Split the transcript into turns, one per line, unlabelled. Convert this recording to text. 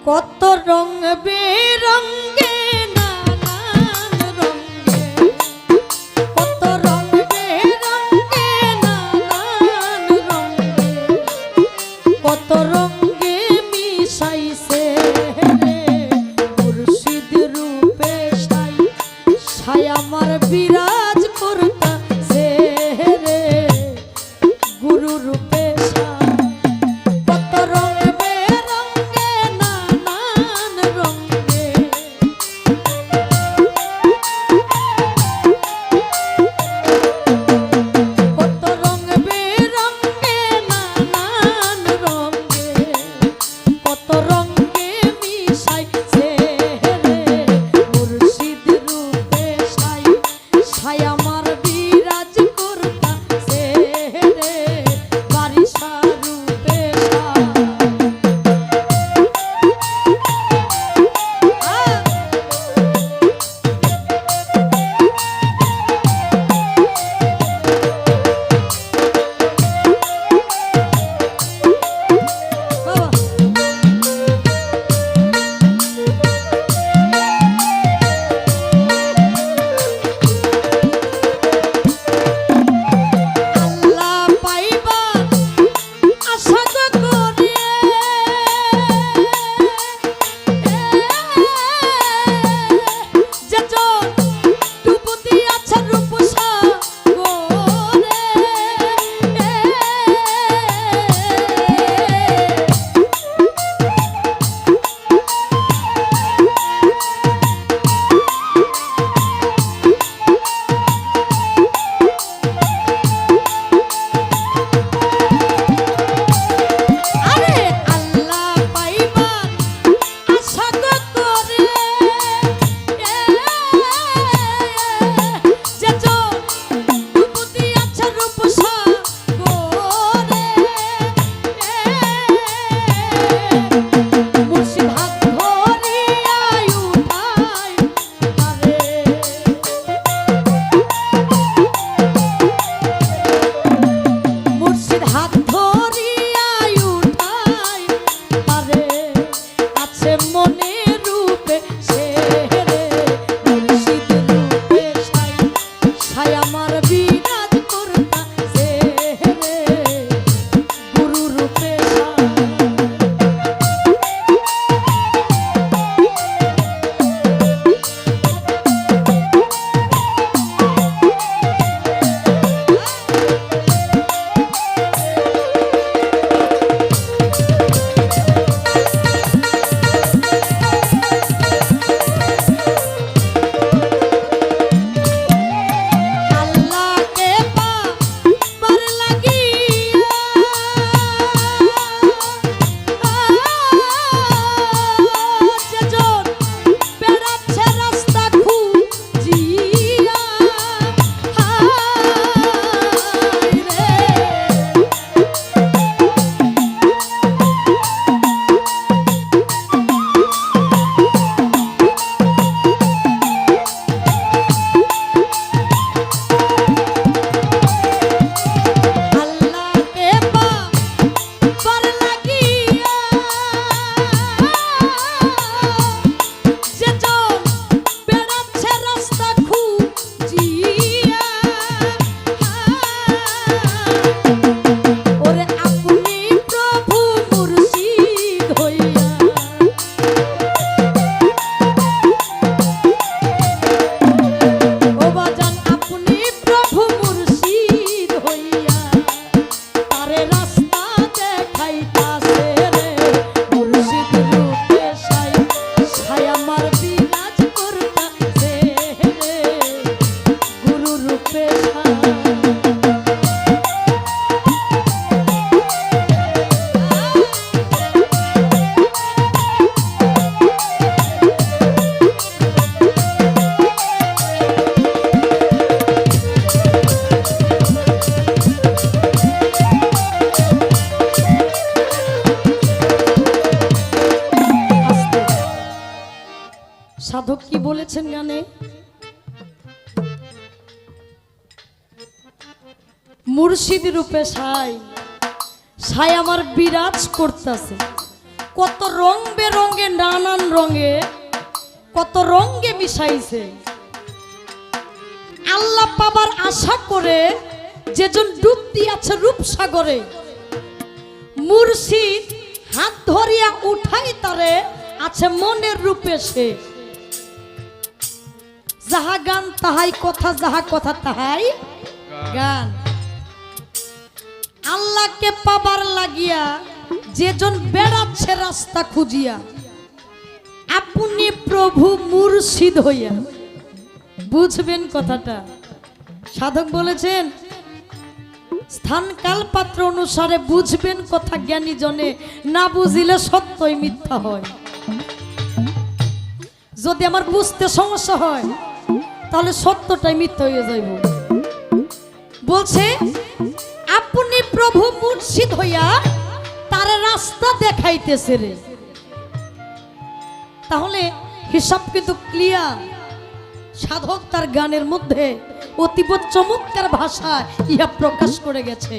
কত রং বেরঙে নানান রঙে, কত রং বেরঙে নানান রঙে, কত রঙে মিশাইছে রে মুর্শিদ রূপে সাই, সাই আমার বিরাজ করতাছে রে গুরু রূপে সাই। কত রং বেরঙে নানান রঙে, কত রং বেরঙে নানান রঙে, কত রঙে মিশাইছে রে মুর্শিদ রূপে সাই, সাই আমার বিরাজ করতাছে রে বারিশা রূপে সাই। আল্লাহ পাইবা আশা করে যেজন ডুবতি আছে রূপসা গোরে, আরে আল্লাহ পাইবা আশা করে যেজন ডুবতি আছে রূপসা গোরে, মুর্শিদ হাত ধরিয়া উঠাই আরে, মুর্শিদ হাত ধরিয়া উঠাই পারে, আছে মনে রূপে সে রে মুর্শিদ রূপে সাই, সাই আমার বিরাজ করতাছে রে গুরু রূপে সাই। আল্লাহকে পাবার লাগিয়া যেজন বেড়াচ্ছে রাস্তা খুঁজিয়া, হায় রে আল্লাহকে পাবার লাগিয়া যেজন বেড়াচ্ছে রাস্তা খুঁজিয়া, ওরে আপনি প্রভু মুর্শিদ হইয়া, ও বাজান আপনি প্রভু মুর্শিদ হইয়া তারে রাস্তা দেখাইতাছে রে মুর্শিদ রূপে সাই, সাই আমার বিরাজ করতাছে রে গুরু রূপে সাই। সাধক কি বলেছেন গানে, মুর্শিদ রূপে সাই, সাই আমার বিরাজ করতেছে কত রং বেরঙে নানান রঙে কত রঙে মিশাইছে। আল্লাহ পাবার আশা করে যেজন ডুব দিয়াছে রূপসাগরে, মুর্শিদ হাত ধরিয়া উঠাই তারে আছে মনের রূপে সে। যাহা গান তাহাই কথা, যাহা কথা তাহাই গান। আল্লাহকে পাবার লাগিয়া যেজন বেড়াচ্ছে রাস্তা খুঁজিয়া, আপনি প্রভু মুর্শিদ হইয়া। বুঝবেন কথাটা। সাধক বলেছেন স্থান কাল পাত্র অনুসারে বুঝবেন কথা জ্ঞানী জনে, না বুঝিলে সত্যই মিথ্যা হয়। যদি আমার বুঝতে সমস্যা হয় তাহলে সত্যটাই মিথ্যা হয়ে যাইব। বলছে আপনি প্রভু মুর্শিদ হইয়া তারে রাস্তা দেখাইতেছে রে। তাহলে হিসাব কিন্তু ক্লিয়ার। সাধক তার গানের মধ্যে অতীব চমৎকার ভাষা ইহা প্রকাশ করে গেছে।